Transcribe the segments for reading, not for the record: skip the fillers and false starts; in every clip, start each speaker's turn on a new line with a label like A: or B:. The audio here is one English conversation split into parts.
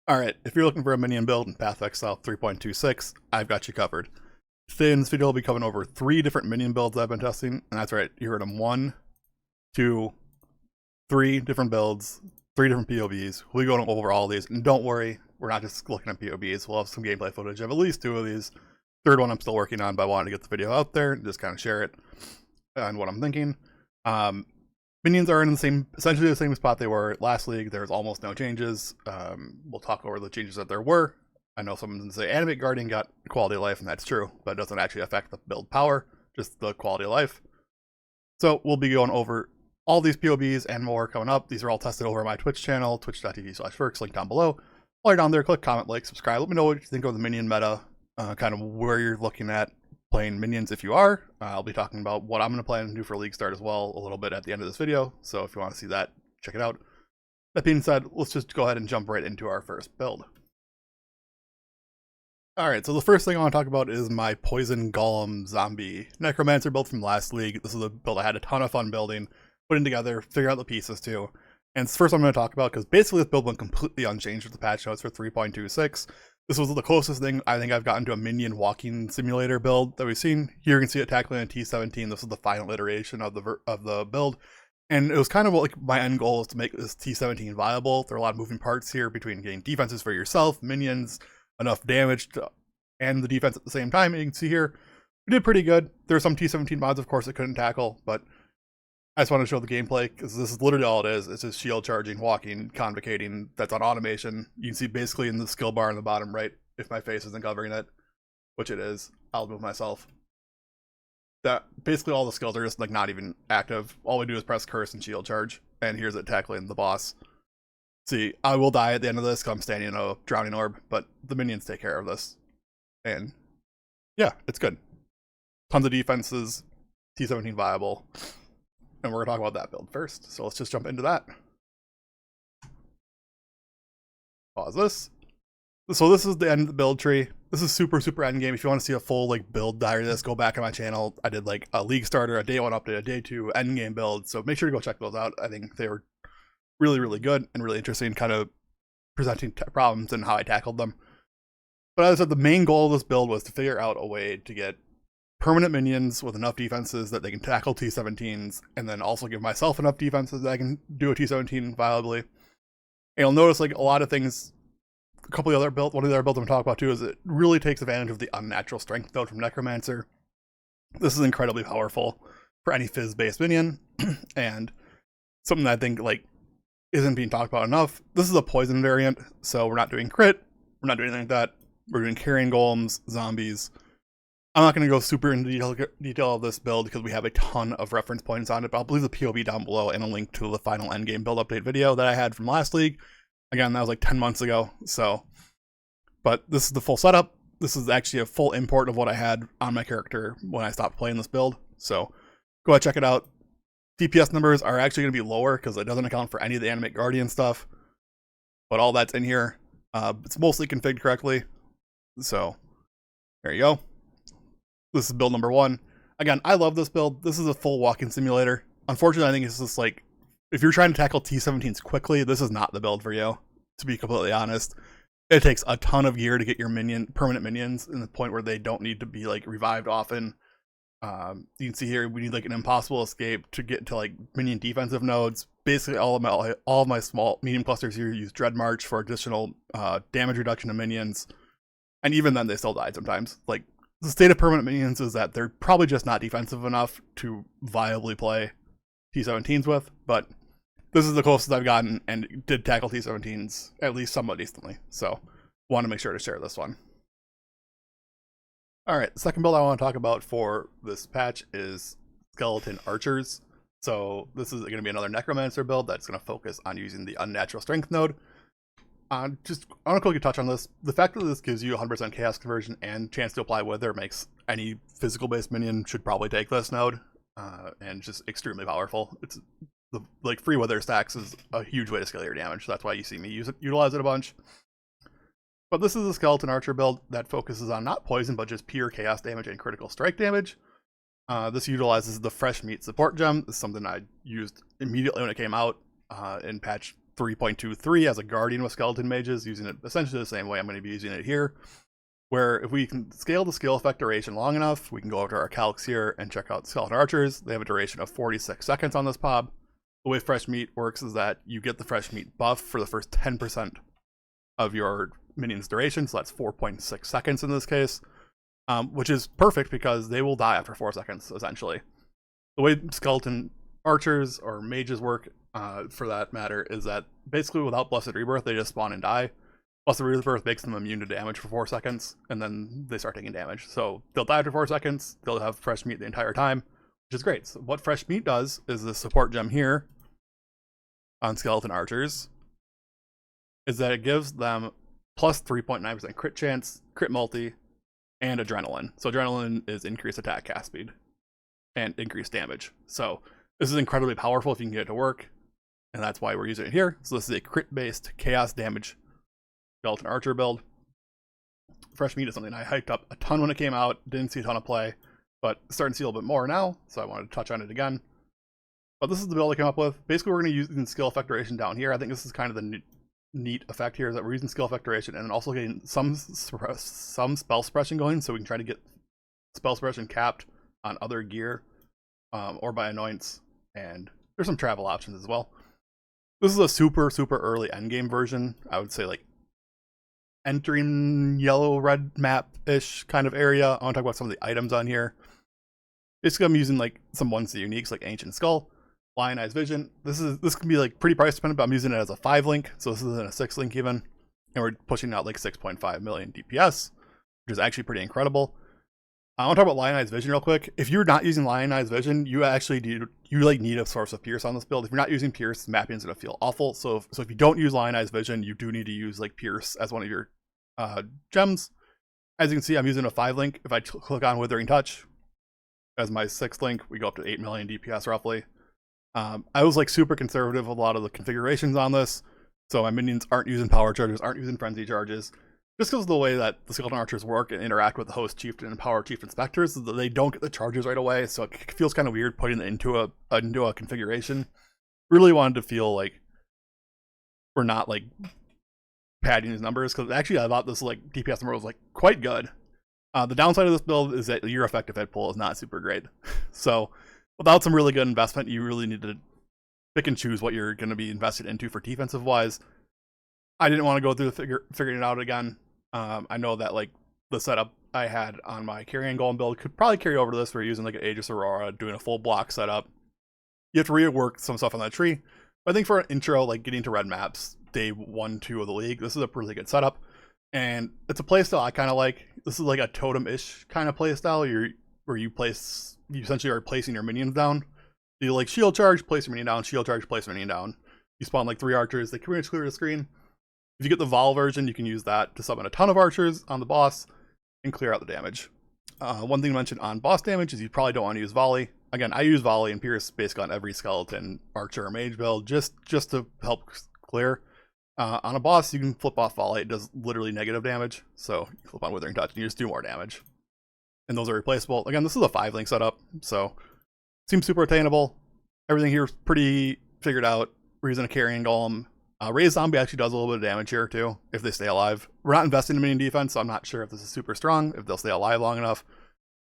A: Alright, if you're looking for a minion build in Path of Exile 3.26, I've got you covered. Today in this video, I'll be covering over 3 different minion builds I've been testing, and that's right, you heard them. 1, 2, 3 different builds, 3 different POVs. We'll be going over all these, and don't worry, we're not just looking at POVs, we'll have some gameplay footage of at least 2 of these. Third one I'm still working on, but I wanted to get the video out there and just kind of share it and what I'm thinking. Minions are in the same, essentially the same spot they were last league. There's almost no changes. We'll talk over the changes that there were. I know someone's going to say BAMA Guardian got quality of life, and that's true, but it doesn't actually affect the build power, just the quality of life. So we'll be going over all these POBs and more coming up. These are all tested over my Twitch channel, twitch.tv/Ferks, link down below. While you're down there, click comment, like, subscribe. Let me know what you think of the minion meta, kind of where you're looking at playing minions if you are. I'll be talking about what I'm going to plan to do for league start as well a little bit at the end of this video, so if you want to see that, check it out. That being said, let's just go ahead and jump right into our first build. Alright, so the first thing I want to talk about is my Poison Golem Zombie Necromancer build from last league. This is a build I had a ton of fun building, putting together, figuring out the pieces too. And it's the first one I'm going to talk about because basically this build went completely unchanged with the patch notes for 3.26. This was the closest thing I think I've gotten to a minion walking simulator build that we've seen. Here you can see it tackling a T17. This is the final iteration of the build. And it was kind of like my end goal is to make this T17 viable. There are a lot of moving parts here between getting defenses for yourself, minions, enough damage to and the defense at the same time. And you can see here, we did pretty good. There are some T17 mods, of course, it couldn't tackle, but I just want to show the gameplay because this is literally all it is. It's just shield charging, walking, convocating. That's on automation. You can see basically in the skill bar in the bottom right, if my face isn't covering it, which it is, I'll move myself. That basically all the skills are just like not even active. All we do is press curse and shield charge, and here's it tackling the boss. See, I will die at the end of this because I'm standing in a drowning orb, but the minions take care of this. And yeah, it's good. Tons of defenses, T17 viable. And we're going to talk about that build first. So let's just jump into that. Pause this. So this is the end of the build tree. This is super end game. If you want to see a full like build diary of this, go back on my channel. I did like a league starter, a day 1 update, a day 2 end game build. So make sure to go check those out. I think they were really good and really interesting, kind of presenting problems and how I tackled them. But as I said, the main goal of this build was to figure out a way to get permanent minions with enough defenses that they can tackle T17s, and then also give myself enough defenses that I can do a T17 viably. And you'll notice like a lot of things, one of the other builds I'm going to talk about too is it really takes advantage of the unnatural strength node from Necromancer. This is incredibly powerful for any Fizz-based minion, and something that I think like isn't being talked about enough. This is a poison variant, so we're not doing crit, we're not doing anything like that. We're doing carrying golems, zombies. I'm not going to go super into detail of this build because we have a ton of reference points on it, but I'll leave the POV down below and a link to the final endgame build update video that I had from last league. Again, that was like 10 months ago, so. But this is the full setup. This is actually a full import of what I had on my character when I stopped playing this build, so go ahead, check it out. DPS numbers are actually going to be lower because it doesn't account for any of the BAMA Guardian stuff, but all that's in here. It's mostly configured correctly, so there you go. This is build number 1. Again, I love this build. This is a full walking simulator. Unfortunately, I think it's just like, if you're trying to tackle T17s quickly, this is not the build for you, to be completely honest. It takes a ton of gear to get your permanent minions in the point where they don't need to be like revived often. You can see here, we need like an impossible escape to get to like minion defensive nodes. Basically, all of my small medium clusters here use Dread March for additional damage reduction to minions. And even then, they still died sometimes. Like, the state of permanent minions is that they're probably just not defensive enough to viably play T17s with, but this is the closest I've gotten and did tackle T17s at least somewhat decently, so want to make sure to share this one. Alright, the second build I want to talk about for this patch is Skeleton Archers. So this is going to be another Necromancer build that's going to focus on using the unnatural strength node. I want to quickly touch on this. The fact that this gives you 100% chaos conversion and chance to apply wither makes any physical based minion should probably take this node, and just extremely powerful. It's the like free wither stacks is a huge way to scale your damage. So that's why you see me utilize it a bunch. But this is a Skeleton Archer build that focuses on not poison but just pure chaos damage and critical strike damage. This utilizes the fresh meat support gem. This is something I used immediately when it came out in patch 3.23 as a Guardian with Skeleton Mages, using it essentially the same way I'm going to be using it here, where if we can scale the skill effect duration long enough, we can go over to our calcs here and check out Skeleton Archers. They have a duration of 46 seconds on this PoB. The way fresh meat works is that you get the fresh meat buff for the first 10% of your minion's duration, so that's 4.6 seconds in this case, which is perfect because they will die after 4 seconds, essentially. The way Skeleton Archers or Mages work, for that matter, is that basically without Blessed Rebirth, they just spawn and die. Blessed Rebirth makes them immune to damage for 4 seconds, and then they start taking damage. So they'll die after 4 seconds, they'll have fresh meat the entire time, which is great. So what fresh meat does is the support gem here on Skeleton Archers is that it gives them plus 3.9% crit chance, crit multi, and adrenaline. So adrenaline is increased attack cast speed and increased damage. So this is incredibly powerful if you can get it to work, and that's why we're using it here. So this is a crit-based chaos damage Skeleton Archer build. Fresh meat is something I hyped up a ton when it came out, didn't see a ton of play, but starting to see a little bit more now, so I wanted to touch on it again. But this is the build I came up with. Basically, we're going to use the skill effect duration down here. I think this is kind of the neat effect here, is that we're using skill effect duration and also getting some spell suppression going, so we can try to get spell suppression capped on other gear or by annoyance, and there's some travel options as well. This is a super early endgame version. I would say like entering yellow red map-ish kind of area. I want to talk about some of the items on here. Basically, I'm using like some ones that are unique, like Ancient Skull, Lionized Vision. This can be like pretty price dependent, but I'm using it as a 5 link, so this isn't a 6 link even, and we're pushing out like 6.5 million DPS, which is actually pretty incredible. I want to talk about Lionized Vision real quick. If you're not using Lionized Vision, you actually need a source of Pierce on this build. If you're not using Pierce, mapping is going to feel awful. So if you don't use Lionized Vision, you do need to use like Pierce as one of your gems. As you can see, I'm using a 5 link. If I click on Withering Touch as my 6th link, we go up to 8 million DPS roughly. I was like super conservative with a lot of the configurations on this, so my minions aren't using power charges, aren't using frenzy charges. Just because of the way that the Skeleton Archers work and interact with the Host Chieftain and Power Chieftain Spectres, they don't get the charges right away, so it feels kind of weird putting it into a configuration. Really wanted to feel like we're not like padding these numbers, because actually I thought this like DPS number was like quite good. The downside of this build is that your effective hit pool is not super great. So without some really good investment, you really need to pick and choose what you're going to be invested into for defensive wise. I didn't want to go through figuring it out again. I know that like the setup I had on my carrying golem build could probably carry over to this. We're using like an Aegis Aurora, doing a full block setup. You have to rework some stuff on that tree. But I think for an intro, like getting to red maps, day 1, 2 of the league, this is a really good setup. And it's a playstyle I kind of like. This is like a totem-ish kind of playstyle where you essentially are placing your minions down. You like shield charge, place your minion down, shield charge, place your minion down. You spawn like 3 archers, they pretty much clear the screen. If you get the Vol version, you can use that to summon a ton of archers on the boss and clear out the damage. One thing to mention on boss damage is you probably don't want to use volley. Again, I use volley and Pierce basically on every skeleton, archer, or mage build just to help clear. On a boss, you can flip off volley. It does literally negative damage, so you flip on Withering Touch and you just do more damage. And those are replaceable. Again, this is a 5 link setup, so seems super attainable. Everything here is pretty figured out. We're using a carrying golem. Raised Zombie actually does a little bit of damage here too, if they stay alive. We're not investing in minion defense, so I'm not sure if this is super strong, if they'll stay alive long enough.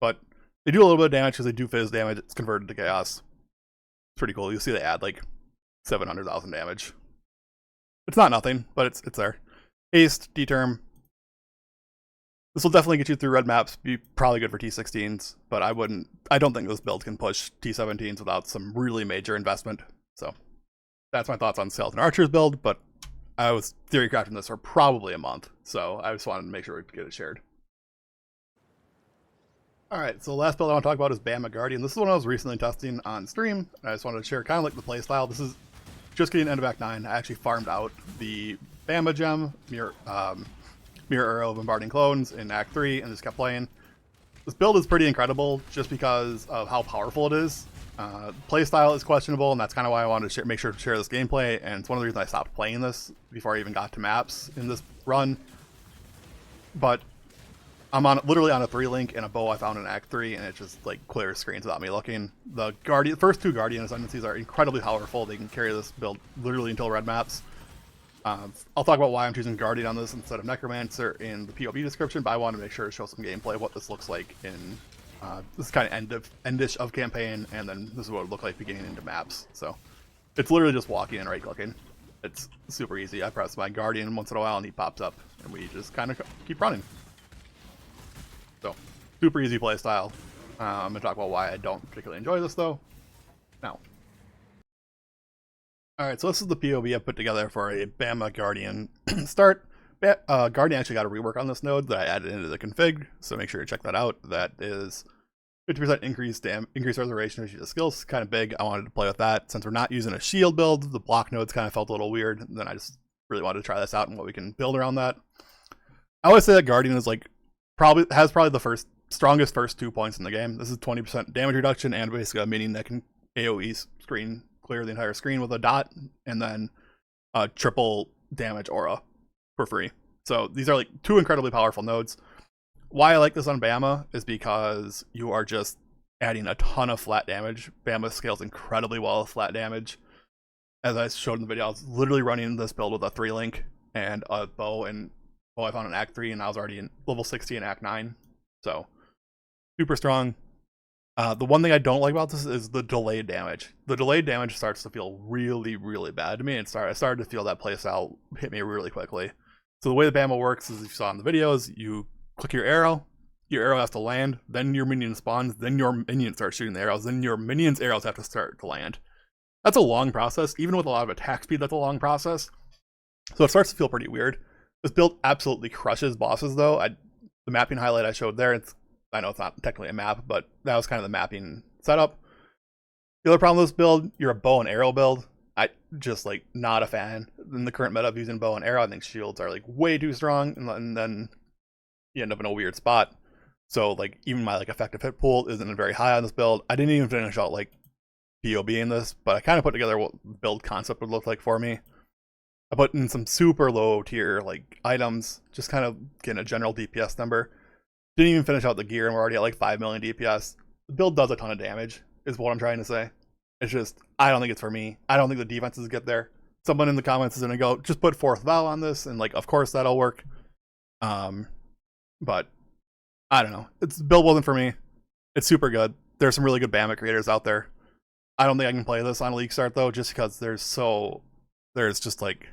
A: But they do a little bit of damage because they do fizz damage. It's converted to chaos. It's pretty cool. You'll see they add like 700,000 damage. It's not nothing, but it's there. Haste, Determ. This will definitely get you through red maps, be probably good for T16s, but I don't think this build can push T17s without some really major investment. So that's my thoughts on Skeleton Archers build, but I was theory crafting this for probably a month, so I just wanted to make sure we get it shared. Alright, so the last build I want to talk about is BAMA Guardian. This is one I was recently testing on stream, and I just wanted to share kind of like the playstyle. This is just getting into Act 9. I actually farmed out the BAMA gem, Mirror Arrow, Bombarding Clones in Act 3, and just kept playing. This build is pretty incredible just because of how powerful it is. Playstyle is questionable, and that's kind of why I wanted to make sure to share this gameplay, and it's one of the reasons I stopped playing this before I even got to maps in this run. But I'm literally on a 3 link and a bow I found in Act 3, and it just like clears screens without me looking. The first 2 Guardian ascendancies are incredibly powerful. They can carry this build literally until red maps. I'll talk about why I'm choosing Guardian on this instead of Necromancer in the PoE description, but I want to make sure to show some gameplay of what this looks like in this kind of endish of campaign, and then this is what it would look like beginning into maps. So it's literally just walking and right clicking. It's super easy. I press my Guardian once in a while and he pops up, and we just kind of keep running. So super easy play style. I'm going to talk about why I don't particularly enjoy this though now. Alright, so this is the POV I put together for a BAMA Guardian start. Guardian actually got a rework on this node that I added into the config, so make sure you check that out. That is 50% increased restoration as you use skills, kind of big. I wanted to play with that. Since we're not using a shield build, the block nodes kind of felt a little weird. Then I just really wanted to try this out and what we can build around that. I always say that Guardian is like probably the strongest first 2 points in the game. This is 20% damage reduction and basically a minion that can AoE screen clear the entire screen with a dot, and then triple damage aura for free. So these are like two incredibly powerful nodes. Why I like this on BAMA is because you are just adding a ton of flat damage. BAMA scales incredibly well with flat damage. As I showed in the video, I was literally running this build with a 3-link and a bow, and I found an Act 3, and I was already in level 60 in Act 9. So super strong. The one thing I don't like about this is the delayed damage. The delayed damage starts to feel really, really bad to me. I started to feel that playstyle hit me really quickly. So the way the BAMA works is, if you saw in the videos, you click your arrow has to land, then your minion spawns, then your minion starts shooting the arrows, then your minion's arrows have to start to land. That's a long process. Even with a lot of attack speed, that's a long process. So it starts to feel pretty weird. This build absolutely crushes bosses though. The mapping highlight I showed there, I know it's not technically a map, but that was kind of the mapping setup. The other problem with this build, you're a bow and arrow build. I just like not a fan. In the current meta of using bow and arrow, I think shields are like way too strong, and then you end up in a weird spot. So like even my like effective hit pool isn't very high on this build. I didn't even finish out like POB in this, but I kind of put together what build concept would look like for me. I put in some super low tier like items, just kind of getting a general DPS number. Didn't even finish out the gear, and we're already at like 5 million DPS. The build does a ton of damage, is what I'm trying to say. It's just, I don't think it's for me. I don't think the defenses get there. Someone in the comments is going to go, just put 4th Vow on this, and like, of course that'll work. But, I don't know. The build wasn't for me. It's super good. There's some really good BAMA creators out there. I don't think I can play this on a league start, though, just because there's just like,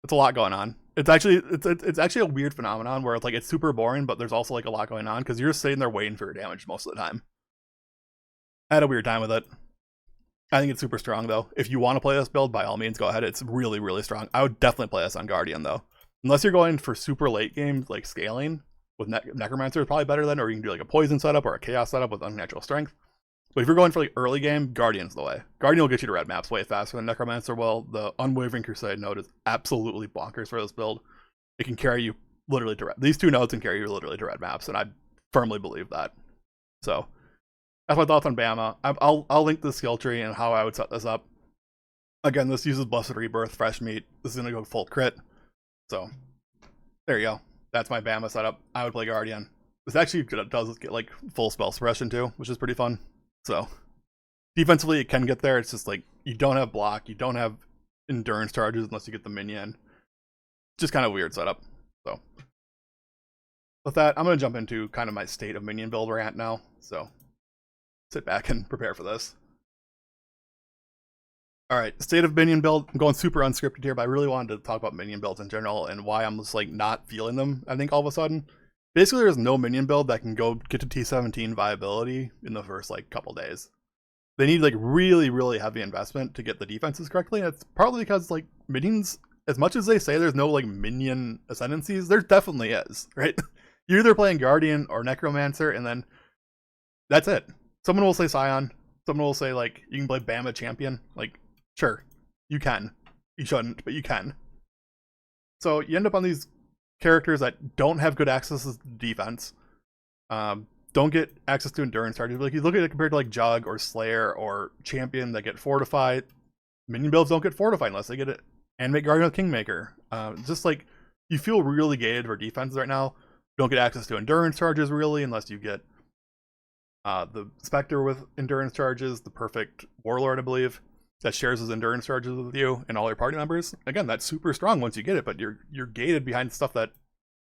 A: it's a lot going on. It's actually a weird phenomenon where it's like it's super boring, but there's also like a lot going on because you're just sitting there waiting for your damage most of the time. I had a weird time with it. I think it's super strong though. If you want to play this build, by all means, go ahead. It's really, really strong. I would definitely play this on Guardian though. Unless you're going for super late games like scaling with Necromancer is probably better then, or you can do like a poison setup or a chaos setup with unnatural strength. But if you're going for like early game, Guardian's the way. Guardian will get you to red maps way faster than Necromancer will. The Unwavering Crusade node is absolutely bonkers for this build. It can carry you literally to red. These two nodes can carry you literally to red maps, and I firmly believe that. So that's my thoughts on BAMA. I'll link the skill tree and how I would set this up. Again, this uses Blessed Rebirth, Fresh Meat. This is going to go full crit. So there you go. That's my BAMA setup. I would play Guardian. This actually does get like full spell suppression too, which is pretty fun. So defensively, it can get there. It's just like you don't have block, you don't have endurance charges unless you get the minion. Just kind of weird setup. So with that, I'm going to jump into kind of my state of minion build rant now. So sit back and prepare for this. All right, state of minion build. I'm going super unscripted here, but I really wanted to talk about minion builds in general and why I'm just like not feeling them. I think all of a sudden. Basically, there's no minion build that can go get to T17 viability in the first like couple days. They need like really, really heavy investment to get the defenses correctly. And it's partly because like minions, as much as they say there's no like minion ascendancies, there definitely is, right? You're either playing Guardian or Necromancer, and then that's it. Someone will say Scion. Someone will say like you can play BAMA Champion. Like, sure, you can. You shouldn't, but you can. So you end up on these characters that don't have good access to defense, don't get access to endurance charges. Like you look at it compared to like Jug or Slayer or Champion that get fortified. Minion builds don't get fortified unless they get it. Animate Guardian with Kingmaker. Just like you feel really gated for defenses right now. Don't get access to endurance charges really unless you get the Spectre with endurance charges, the perfect Warlord, I believe. that shares his endurance charges with you and all your party members. Again, that's super strong once you get it, but you're gated behind stuff that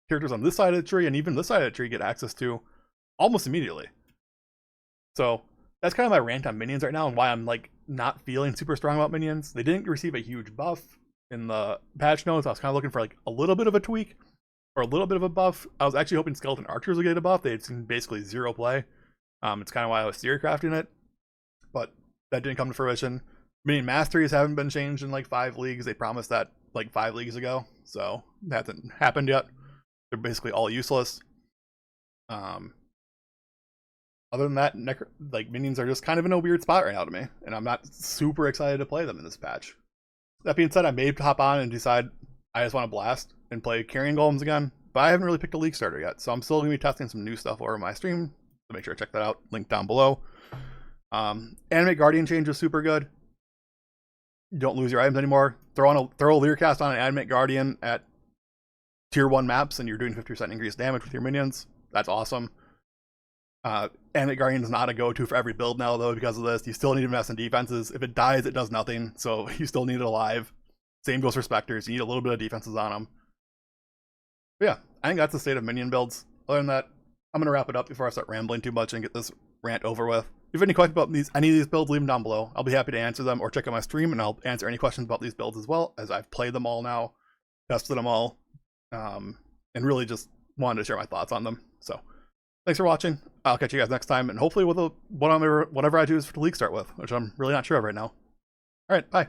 A: characters on this side of the tree and even this side of the tree get access to almost immediately. So that's kind of my rant on minions right now, and why I'm like not feeling super strong about minions. They didn't receive a huge buff in the patch notes. I was kind of looking for like a little bit of a tweak or a little bit of a buff. I was actually hoping skeleton archers would get a buff. They had seen basically zero play. It's kind of why I was theory crafting it, but that didn't come to fruition. Minion masteries haven't been changed in like 5 leagues. They promised that like 5 leagues ago, so that hasn't happened yet. They're basically all useless. Other than that, like minions are just kind of in a weird spot right now to me, and I'm not super excited to play them in this patch. That being said, I may hop on and decide I just want to blast and play carrying golems again, but I haven't really picked a league starter yet, so I'm still going to be testing some new stuff over my stream, so make sure to check that out. Link down below. Animate Guardian change is super good. You don't lose your items anymore. Throw a Leercast on an Animate Guardian at tier 1 maps, and you're doing 50% increased damage with your minions. That's awesome. Animate Guardian is not a go-to for every build now, though, because of this. You still need to invest in defenses. If it dies, it does nothing, so you still need it alive. Same goes for Spectres. You need a little bit of defenses on them. But yeah, I think that's the state of minion builds. Other than that, I'm going to wrap it up before I start rambling too much and get this rant over with. If you have any questions about any of these builds, leave them down below. I'll be happy to answer them, or check out my stream, and I'll answer any questions about these builds as well, as I've played them all now, tested them all, and really just wanted to share my thoughts on them. So thanks for watching. I'll catch you guys next time, and hopefully with whatever I choose to league start with, which I'm really not sure of right now. All right, bye.